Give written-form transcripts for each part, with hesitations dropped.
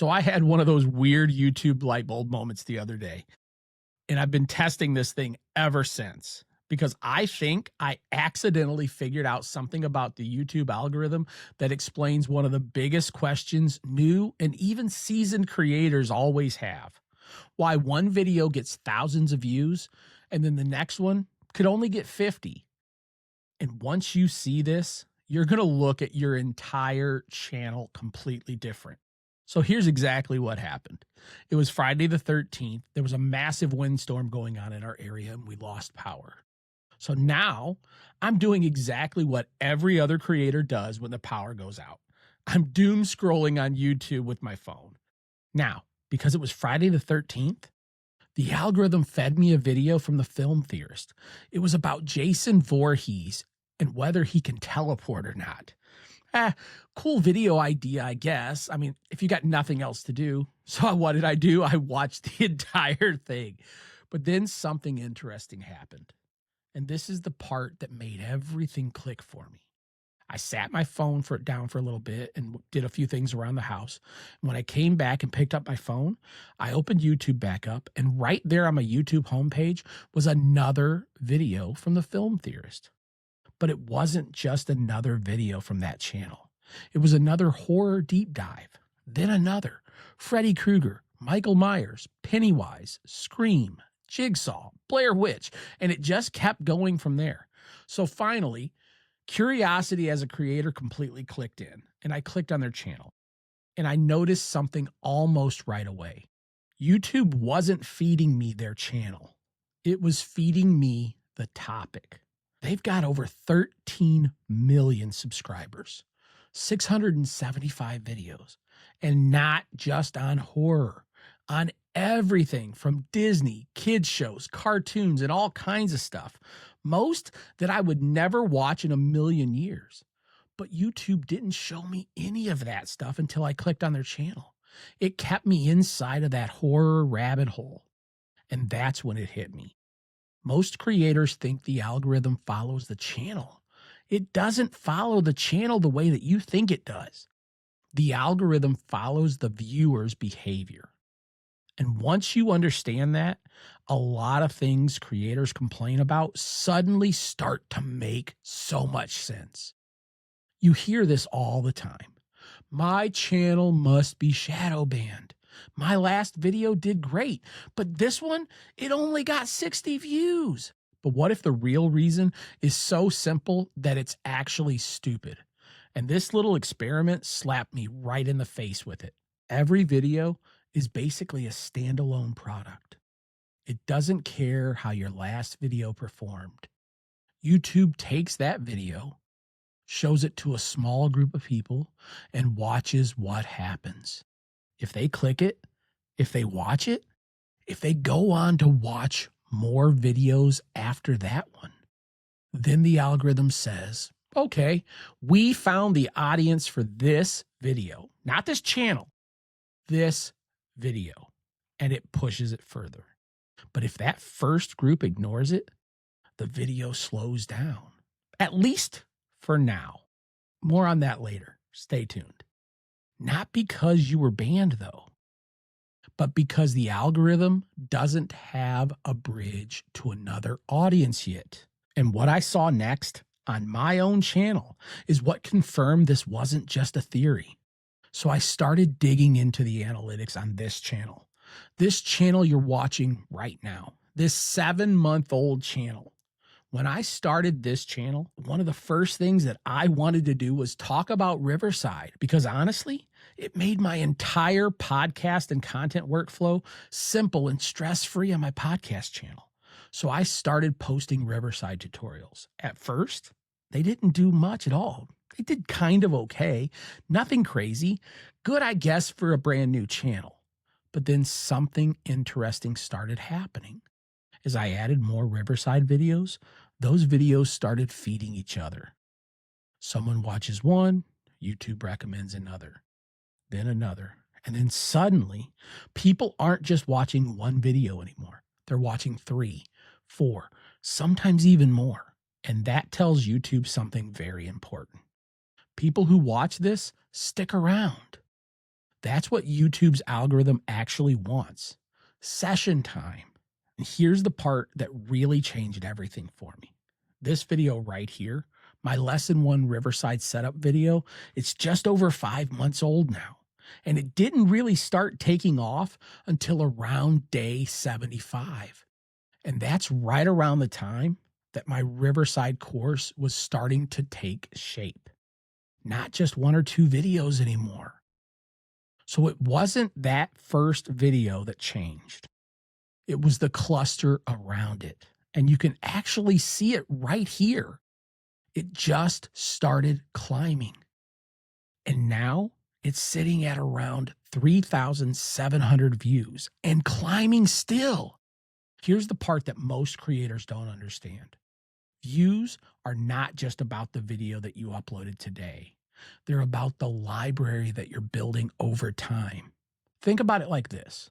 So I had one of those weird YouTube light bulb moments the other day, and I've been testing this thing ever since because I think I accidentally figured out something about the YouTube algorithm that explains one of the biggest questions new and even seasoned creators always have. Why one video gets thousands of views and then the next one could only get 50. And once you see this, you're going to look at your entire channel completely different. So here's exactly what happened. It was Friday the 13th. There was a massive windstorm going on in our area and we lost power. So now I'm doing exactly what every other creator does when the power goes out. I'm doom scrolling on YouTube with my phone. Now, because it was Friday the 13th, the algorithm fed me a video from the film theorist. It was about Jason Voorhees and whether he can teleport or not. Cool video idea, I guess. I mean, if you got nothing else to do. So what did I do? I watched the entire thing. But then something interesting happened. And this is the part that made everything click for me. I sat my phone down for a little bit and did a few things around the house. When I came back and picked up my phone, I opened YouTube back up, and right there on my YouTube homepage was another video from the film theorist. But it wasn't just another video from that channel. It was another horror deep dive, then another. Freddy Krueger, Michael Myers, Pennywise, Scream, Jigsaw, Blair Witch, and it just kept going from there. So finally, curiosity as a creator completely clicked in, and I clicked on their channel. And I noticed something almost right away. YouTube wasn't feeding me their channel. It was feeding me the topic. They've got over 13 million subscribers, 675 videos, and not just on horror, on everything from Disney, kids shows, cartoons, and all kinds of stuff. Most that I would never watch in a million years. But YouTube didn't show me any of that stuff until I clicked on their channel. It kept me inside of that horror rabbit hole. And that's when it hit me. Most creators think the algorithm follows the channel. It doesn't follow the channel the way that you think it does. The algorithm follows the viewer's behavior. And once you understand that, a lot of things creators complain about suddenly start to make so much sense. You hear this all the time. My channel must be shadow banned. My last video did great, but this one, it only got 60 views. But what if the real reason is so simple that it's actually stupid? And this little experiment slapped me right in the face with it. Every video is basically a standalone product. It doesn't care how your last video performed. YouTube takes that video, shows it to a small group of people, and watches what happens. If they click it, if they watch it, if they go on to watch more videos after that one, then the algorithm says, okay, we found the audience for this video, not this channel, this video, and it pushes it further. But if that first group ignores it, the video slows down, at least for now. More on that later. Stay tuned. Not because you were banned, though, but because the algorithm doesn't have a bridge to another audience yet. And what I saw next on my own channel is what confirmed this wasn't just a theory. So I started digging into the analytics on this channel. This channel you're watching right now, this 7-month-old channel. When I started this channel, one of the first things that I wanted to do was talk about Riverside because honestly, it made my entire podcast and content workflow simple and stress-free on my podcast channel. So I started posting Riverside tutorials. At first, they didn't do much at all. They did kind of okay, nothing crazy, good I guess for a brand new channel. But then something interesting started happening. As I added more Riverside videos, those videos started feeding each other. Someone watches one, YouTube recommends another, then another. And then suddenly, people aren't just watching one video anymore. They're watching 3, 4, sometimes even more. And that tells YouTube something very important. People who watch this stick around. That's what YouTube's algorithm actually wants. Session time. And here's the part that really changed everything for me. This video right here, my lesson 1 Riverside setup video, it's just over 5 months old now. And it didn't really start taking off until around day 75. And that's right around the time that my Riverside course was starting to take shape. Not just 1 or 2 videos anymore. So it wasn't that first video that changed. It was the cluster around it. And you can actually see it right here. It just started climbing. And now it's sitting at around 3,700 views and climbing still. Here's the part that most creators don't understand. Views are not just about the video that you uploaded today. They're about the library that you're building over time. Think about it like this.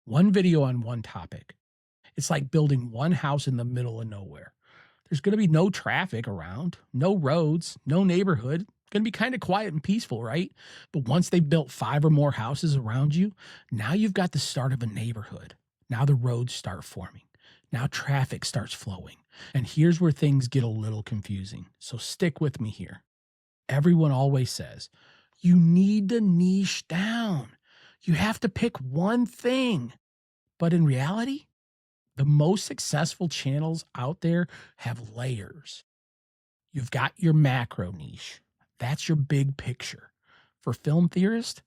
1 video on 1 topic. It's like building 1 house in the middle of nowhere. There's going to be no traffic around, no roads, no neighborhood. It's going to be kind of quiet and peaceful, right? But once they've built 5 or more houses around you, now you've got the start of a neighborhood. Now the roads start forming. Now traffic starts flowing. And here's where things get a little confusing. So stick with me here. Everyone always says, you need to niche down. You have to pick one thing. But in reality, the most successful channels out there have layers. You've got your macro niche. That's your big picture. For film theorists,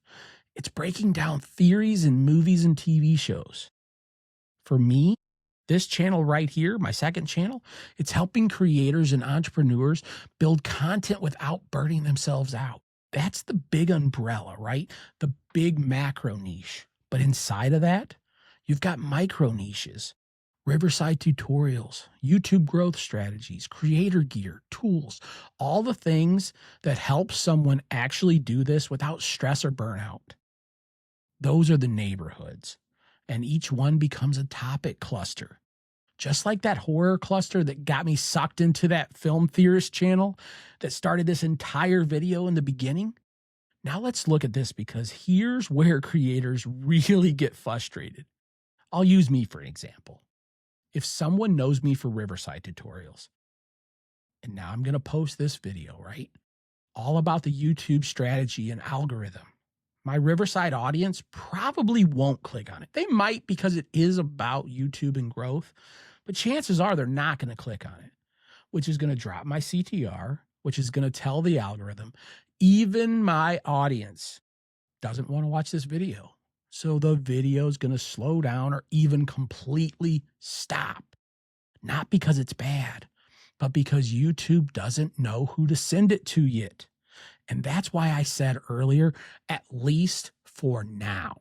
it's breaking down theories in movies and TV shows. For me, this channel right here, my second channel, it's helping creators and entrepreneurs build content without burning themselves out. That's the big umbrella, right? The big macro niche. But inside of that, you've got micro niches, Riverside tutorials, YouTube growth strategies, creator gear, tools, all the things that help someone actually do this without stress or burnout. Those are the neighborhoods. And each one becomes a topic cluster. Just like that horror cluster that got me sucked into that film theorist channel that started this entire video in the beginning. Now let's look at this because here's where creators really get frustrated. I'll use me for an example. If someone knows me for Riverside tutorials, and now I'm going to post this video, right? All about the YouTube strategy and algorithm. My Riverside audience probably won't click on it. They might because it is about YouTube and growth, but chances are they're not going to click on it, which is going to drop my CTR, which is going to tell the algorithm, even my audience doesn't want to watch this video. So the video is going to slow down or even completely stop. Not because it's bad, but because YouTube doesn't know who to send it to yet. And that's why I said earlier, at least for now.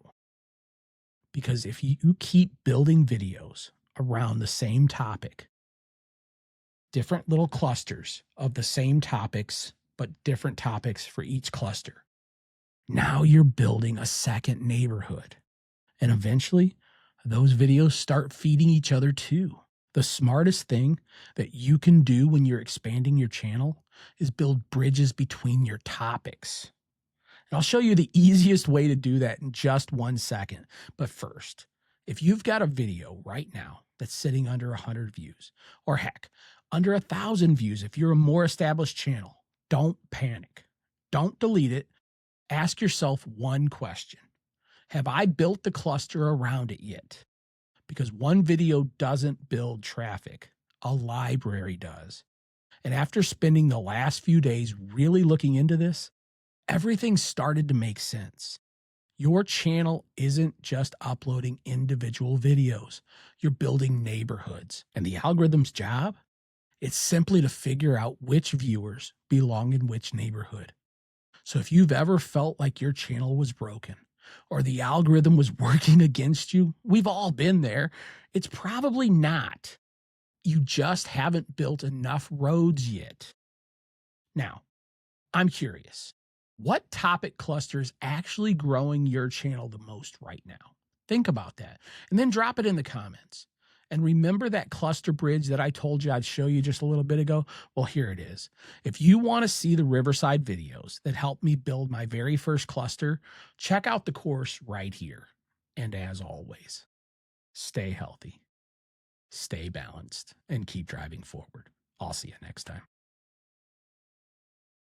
Because if you keep building videos around the same topic, different little clusters of the same topics, but different topics for each cluster, now you're building a second neighborhood. And eventually, those videos start feeding each other too. The smartest thing that you can do when you're expanding your channel is build bridges between your topics. And I'll show you the easiest way to do that in just 1 second. But first, if you've got a video right now that's sitting under 100 views, or heck, under 1,000 views if you're a more established channel, don't panic. Don't delete it. Ask yourself one question. Have I built the cluster around it yet? Because one video doesn't build traffic. A library does. And after spending the last few days really looking into this, everything started to make sense. Your channel isn't just uploading individual videos. You're building neighborhoods. And the algorithm's job? It's simply to figure out which viewers belong in which neighborhood. So if you've ever felt like your channel was broken, or the algorithm was working against you, we've all been there. It's probably not. You just haven't built enough roads yet. Now, I'm curious. What topic cluster is actually growing your channel the most right now? Think about that and then drop it in the comments. And remember that cluster bridge that I told you I'd show you just a little bit ago? Well, here it is. If you want to see the Riverside videos that helped me build my very first cluster, check out the course right here. And as always, stay healthy, stay balanced, and keep driving forward. I'll see you next time.